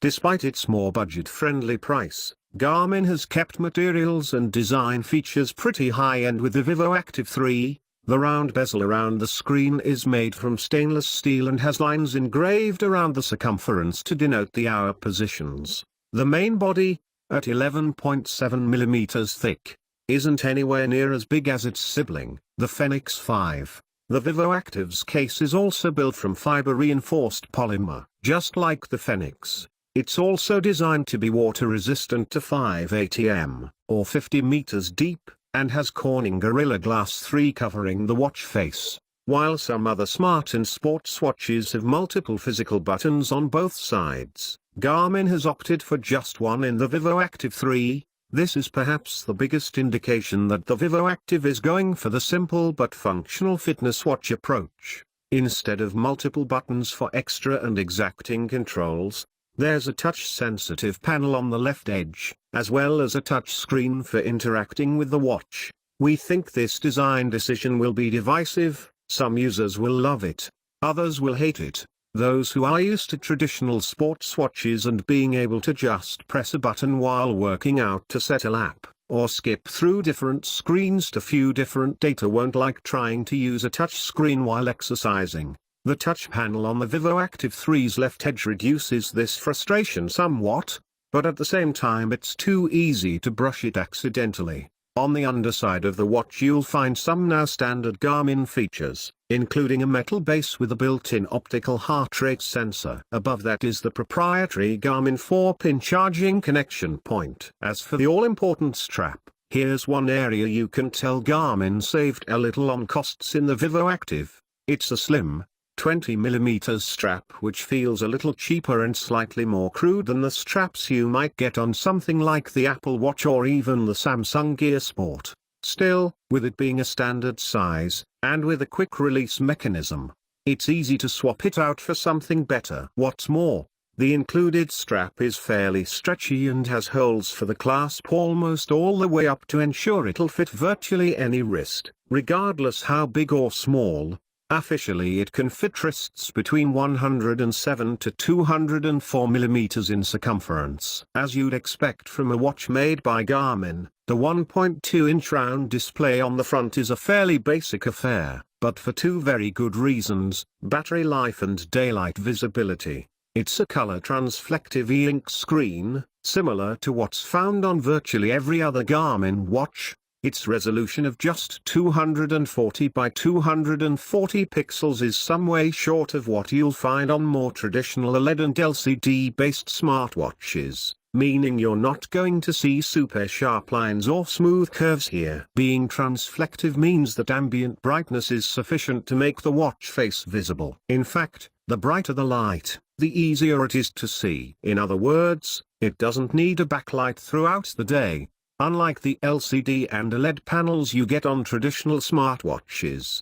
Despite its more budget-friendly price, Garmin has kept materials and design features pretty high-end with the Vivoactive 3. The round bezel around the screen is made from stainless steel and has lines engraved around the circumference to denote the hour positions. The main body, at 11.7 mm thick, isn't anywhere near as big as its sibling, the Fenix 5. The Vivoactive's case is also built from fiber-reinforced polymer, just like the Fenix. It's also designed to be water-resistant to 5 atm, or 50 meters deep, and has Corning Gorilla Glass 3 covering the watch face. While some other smart and sports watches have multiple physical buttons on both sides, Garmin has opted for just one in the Vivoactive 3. This is perhaps the biggest indication that the Vivoactive is going for the simple but functional fitness watch approach. Instead of multiple buttons for extra and exacting controls, there's a touch-sensitive panel on the left edge, as well as a touch screen for interacting with the watch. We think this design decision will be divisive. Some users will love it, others will hate it. Those who are used to traditional sports watches and being able to just press a button while working out to set a lap, or skip through different screens to view different data won't like trying to use a touch screen while exercising. The touch panel on the Vivoactive 3's left edge reduces this frustration somewhat, but at the same time it's too easy to brush it accidentally. On the underside of the watch you'll find some now standard Garmin features, including a metal base with a built-in optical heart rate sensor. Above that is the proprietary Garmin 4-pin charging connection point. As for the all-important strap, here's one area you can tell Garmin saved a little on costs in the Vivoactive. It's a slim, 20mm strap which feels a little cheaper and slightly more crude than the straps you might get on something like the Apple Watch or even the Samsung Gear Sport. Still, with it being a standard size, and with a quick release mechanism, it's easy to swap it out for something better. What's more, the included strap is fairly stretchy and has holes for the clasp almost all the way up to ensure it'll fit virtually any wrist, regardless how big or small. Officially it can fit wrists between 107 to 204 mm in circumference. As you'd expect from a watch made by Garmin, the 1.2-inch round display on the front is a fairly basic affair, but for two very good reasons: battery life and daylight visibility. It's a color transflective e-ink screen, similar to what's found on virtually every other Garmin watch. Its resolution of just 240 by 240 pixels is some way short of what you'll find on more traditional OLED and LCD-based smartwatches, meaning you're not going to see super sharp lines or smooth curves here. Being transflective means that ambient brightness is sufficient to make the watch face visible. In fact, the brighter the light, the easier it is to see. In other words, it doesn't need a backlight throughout the day, unlike the LCD and OLED panels you get on traditional smartwatches.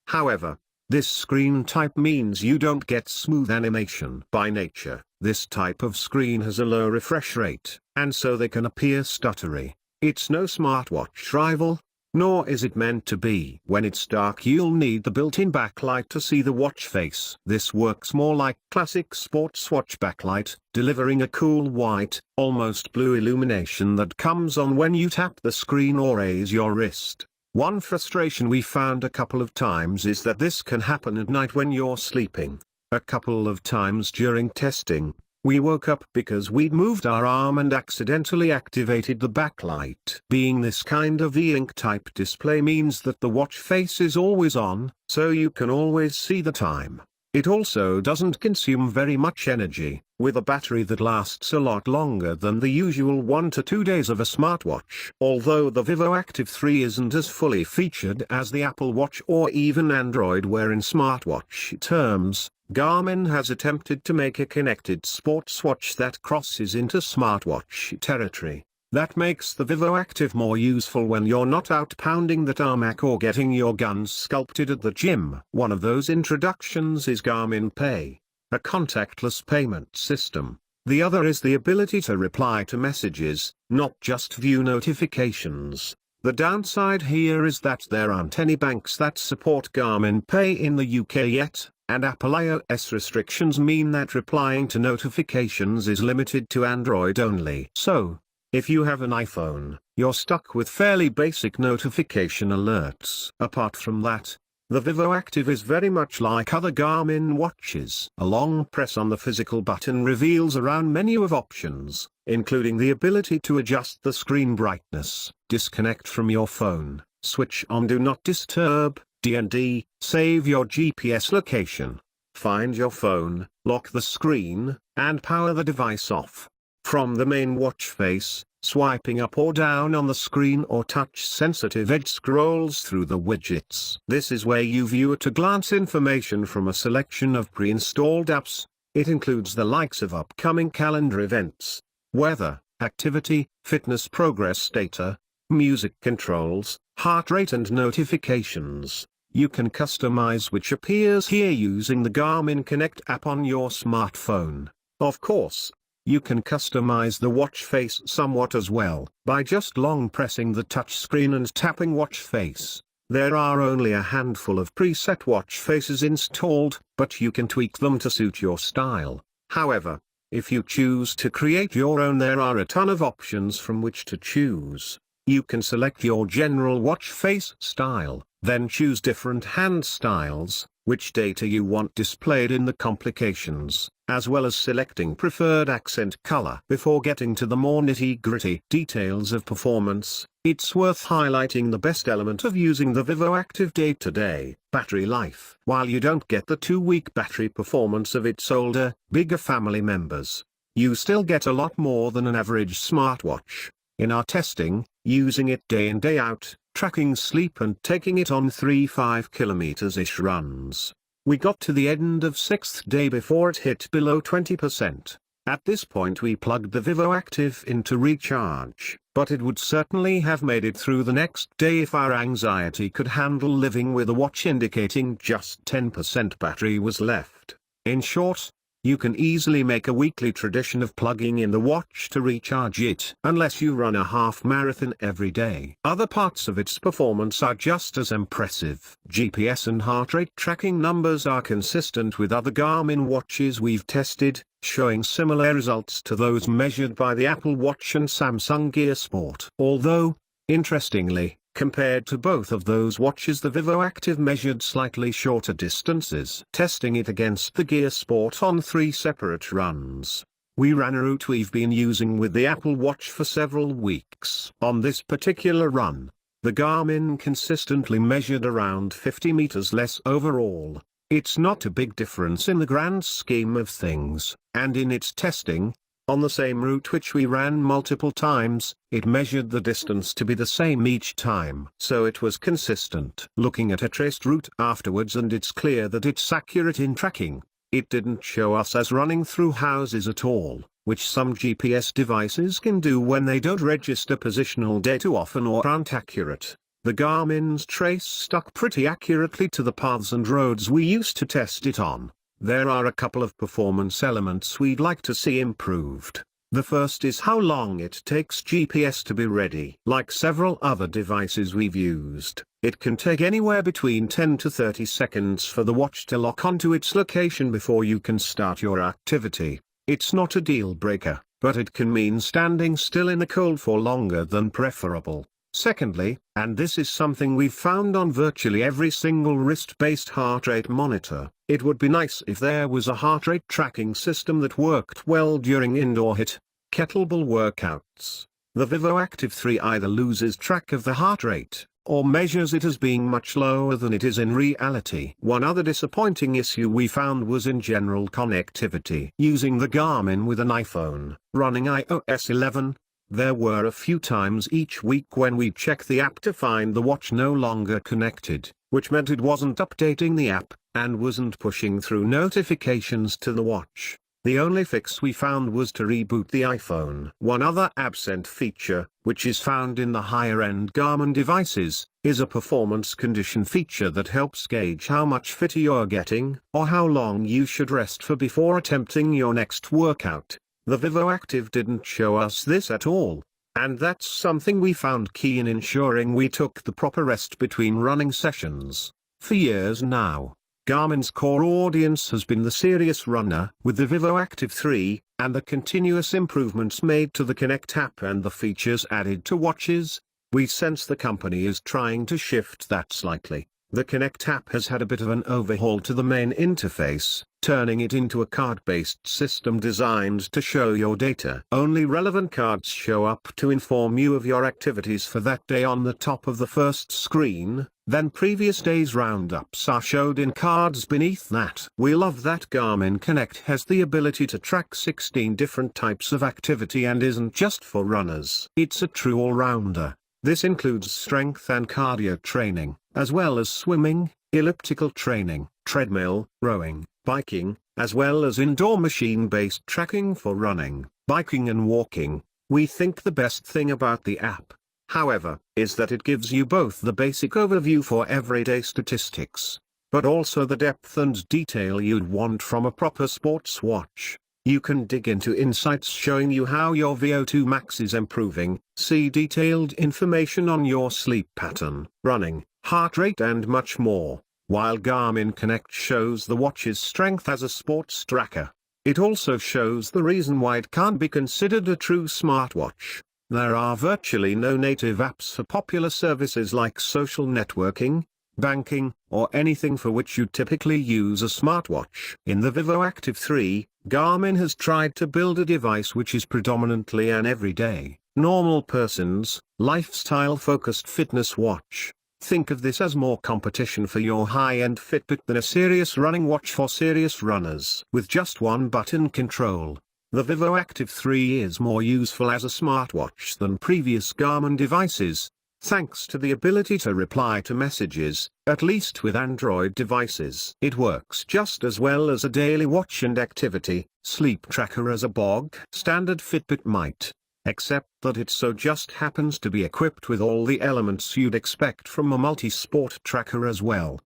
However, this screen type means you don't get smooth animation. By nature, this type of screen has a low refresh rate, and so they can appear stuttery. It's no smartwatch rival, nor is it meant to be. When it's dark you'll need the built-in backlight to see the watch face. This works more like classic sports watch backlight, delivering a cool white, almost blue illumination that comes on when you tap the screen or raise your wrist. One frustration we found a couple of times is that this can happen at night when you're sleeping. A couple of times during testing, we woke up because we'd moved our arm and accidentally activated the backlight. Being this kind of e-ink type display means that the watch face is always on, so you can always see the time. It also doesn't consume very much energy, with a battery that lasts a lot longer than the usual 1 to 2 days of a smartwatch. Although the Vivoactive 3 isn't as fully featured as the Apple Watch or even Android Wear in smartwatch terms, Garmin has attempted to make a connected sports watch that crosses into smartwatch territory. That makes the Vivoactive more useful when you're not out pounding the tarmac or getting your guns sculpted at the gym. One of those introductions is Garmin Pay, a contactless payment system. The other is the ability to reply to messages, not just view notifications. The downside here is that there aren't any banks that support Garmin Pay in the UK yet, and Apple iOS restrictions mean that replying to notifications is limited to Android only. So, if you have an iPhone, you're stuck with fairly basic notification alerts. Apart from that, the Vivoactive is very much like other Garmin watches. A long press on the physical button reveals a round menu of options, including the ability to adjust the screen brightness, disconnect from your phone, switch on Do Not Disturb, DND, save your GPS location, find your phone, lock the screen, and power the device off. From the main watch face, swiping up or down on the screen or touch-sensitive edge scrolls through the widgets. This is where you view at-a-glance information from a selection of pre-installed apps. It includes the likes of upcoming calendar events, weather, activity, fitness progress data, music controls, heart rate and notifications. You can customize which appears here using the Garmin Connect app on your smartphone. Of course, you can customize the watch face somewhat as well, by just long pressing the touchscreen and tapping watch face. There are only a handful of preset watch faces installed, but you can tweak them to suit your style. However, if you choose to create your own, there are a ton of options from which to choose. You can select your general watch face style, then choose different hand styles, which data you want displayed in the complications, as well as selecting preferred accent color. Before getting to the more nitty-gritty details of performance, it's worth highlighting the best element of using the Vivoactive day-to-day: battery life. While you don't get the 2-week battery performance of its older, bigger family members, you still get a lot more than an average smartwatch. In our testing, using it day in day out, tracking sleep and taking it on 3-5 kilometers-ish runs, we got to the end of 6th day before it hit below 20%. At this point we plugged the Vivoactive into recharge, but it would certainly have made it through the next day if our anxiety could handle living with a watch indicating just 10% battery was left. In short, you can easily make a weekly tradition of plugging in the watch to recharge it, unless you run a half marathon every day. Other parts of its performance are just as impressive. GPS and heart rate tracking numbers are consistent with other Garmin watches we've tested, showing similar results to those measured by the Apple Watch and Samsung Gear Sport. Although, interestingly, compared to both of those watches, the Vivoactive measured slightly shorter distances. Testing it against the Gear Sport on 3 separate runs, we ran a route we've been using with the Apple Watch for several weeks. On this particular run, the Garmin consistently measured around 50 meters less overall. It's not a big difference in the grand scheme of things, and in its testing, on the same route which we ran multiple times, it measured the distance to be the same each time. So it was consistent. Looking at a traced route afterwards, and it's clear that it's accurate in tracking. It didn't show us as running through houses at all, which some GPS devices can do when they don't register positional data often or aren't accurate. The Garmin's trace stuck pretty accurately to the paths and roads we used to test it on. There are a couple of performance elements we'd like to see improved. The first is how long it takes GPS to be ready. Like several other devices we've used, it can take anywhere between 10 to 30 seconds for the watch to lock onto its location before you can start your activity. It's not a deal breaker, but it can mean standing still in the cold for longer than preferable. Secondly, and this is something we've found on virtually every single wrist-based heart rate monitor, it would be nice if there was a heart rate tracking system that worked well during indoor HIIT, kettlebell workouts. The Vivoactive 3 either loses track of the heart rate, or measures it as being much lower than it is in reality. One other disappointing issue we found was in general connectivity. Using the Garmin with an iPhone, running iOS 11, there were a few times each week when we'd check the app to find the watch no longer connected, which meant it wasn't updating the app, and wasn't pushing through notifications to the watch. The only fix we found was to reboot the iPhone. One other absent feature, which is found in the higher-end Garmin devices, is a performance condition feature that helps gauge how much fitter you're getting, or how long you should rest for before attempting your next workout. The Vivoactive didn't show us this at all. And that's something we found key in ensuring we took the proper rest between running sessions. For years now, Garmin's core audience has been the serious runner. With the Vivoactive 3, and the continuous improvements made to the Connect app and the features added to watches, we sense the company is trying to shift that slightly. The Connect app has had a bit of an overhaul to the main interface, turning it into a card-based system designed to show your data. Only relevant cards show up to inform you of your activities for that day on the top of the first screen, then previous day's roundups are showed in cards beneath that. We love that Garmin Connect has the ability to track 16 different types of activity and isn't just for runners. It's a true all-rounder. This includes strength and cardio training, as well as swimming, elliptical training, treadmill, rowing, biking, as well as indoor machine-based tracking for running, biking and walking. We think the best thing about the app, however, is that it gives you both the basic overview for everyday statistics, but also the depth and detail you'd want from a proper sports watch. You can dig into insights showing you how your VO2 max is improving, see detailed information on your sleep pattern, running, heart rate and much more, while Garmin Connect shows the watch's strength as a sports tracker. It also shows the reason why it can't be considered a true smartwatch. There are virtually no native apps for popular services like social networking, banking, or anything for which you typically use a smartwatch. In the Vivoactive 3, Garmin has tried to build a device which is predominantly an everyday, normal person's, lifestyle-focused fitness watch. Think of this as more competition for your high-end Fitbit than a serious running watch for serious runners. With just one button control, the Vivoactive 3 is more useful as a smartwatch than previous Garmin devices, thanks to the ability to reply to messages, at least with Android devices. It works just as well as a daily watch and activity sleep tracker as a bog standard Fitbit might, except that it just happens to be equipped with all the elements you'd expect from a multi-sport tracker as well.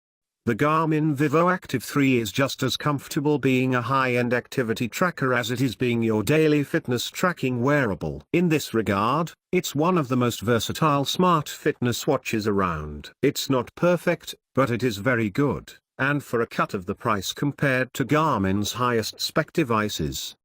The Garmin Vivoactive 3 is just as comfortable being a high-end activity tracker as it is being your daily fitness tracking wearable. In this regard, it's one of the most versatile smart fitness watches around. It's not perfect, but it is very good, and for a cut of the price compared to Garmin's highest spec devices,